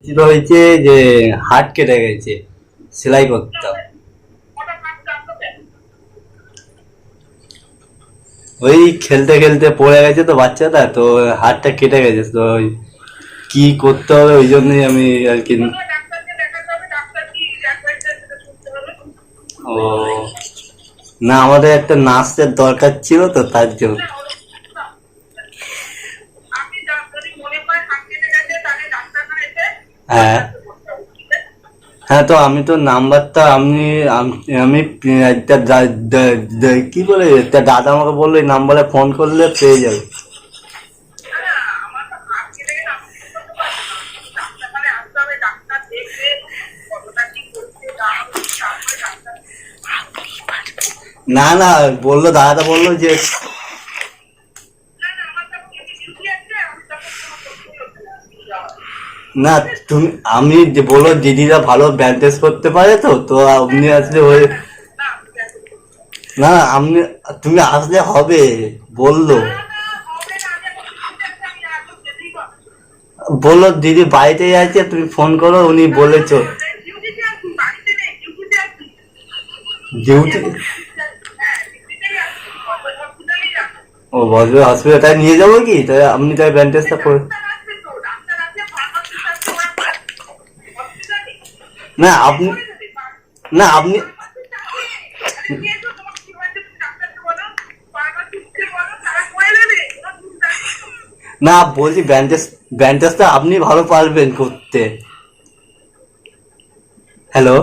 ছিল হয়েছে যে হাত কেটে গেছে, সেলাই করতাম। ওই খেলতে খেলতে পড়ে গেছে তো বাচ্চাটা, তো হাতটা কেটে গেছে, তো ওই কি করতে হবে ওই জন্যই আমি আর কি। ও না, আমাদের একটা নার্সের দরকার ছিল তো তার জন্য। হ্যাঁ হ্যাঁ, তো আমি তো নাম্বারটা আমি একটা কি বলে একটা দাদা আমাকে বললো এই নাম্বারে ফোন করলে পেয়ে যাবে। না না, বললো দাদাটা বললো যে না তুমি, আমি যে বলো দিদিরা ভালো ব্যান্ডেজ করতে পারে, তো তো আপনি আসলে ওই না আপনি, তুমি আসলে হবে বললো। বললো দিদি বাড়িতেই আছে, তুমি ফোন করো, উনি বলেছো ডিউটি। ও বলবে হসপিটাল, তাই নিয়ে যাবো কি, তাই আপনি তাই ব্যান্ডেজটা করে। না আপনি, না আপনি, না বলছি ব্যান্ডেজটা আপনি ভালো পারবেন করতে। হ্যালো।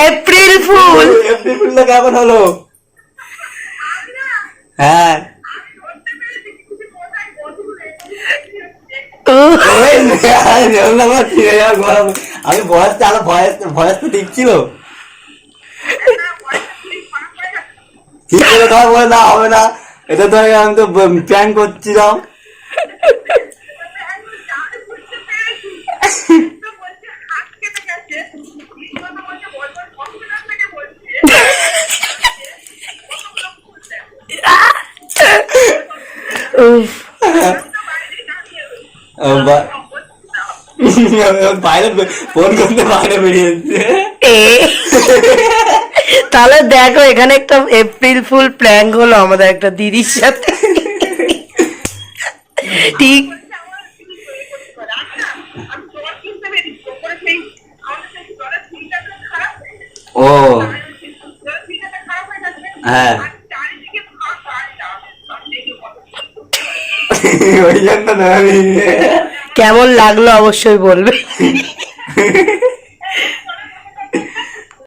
April fool. এপ্রিল ফুলটা কেমন হলো? হ্যাঁ আমি ভয়েসটা আরো ভয়েস তো ঠিক ছিল। ঠিক করে কথা বলে না হবে না, এটা তো আমি তো প্ল্যান করছিলাম। বাইরে ফোন করতে বাইরে বেরিয়েছে। তাহলে দেখো এখানে একটা এপ্রিল ফুল প্ল্যান হলো আমাদের একটা দিদির সাথে। ঠিক ও হ্যাঁ, ওই জন্য কেমন লাগলো অবশ্যই বলবে।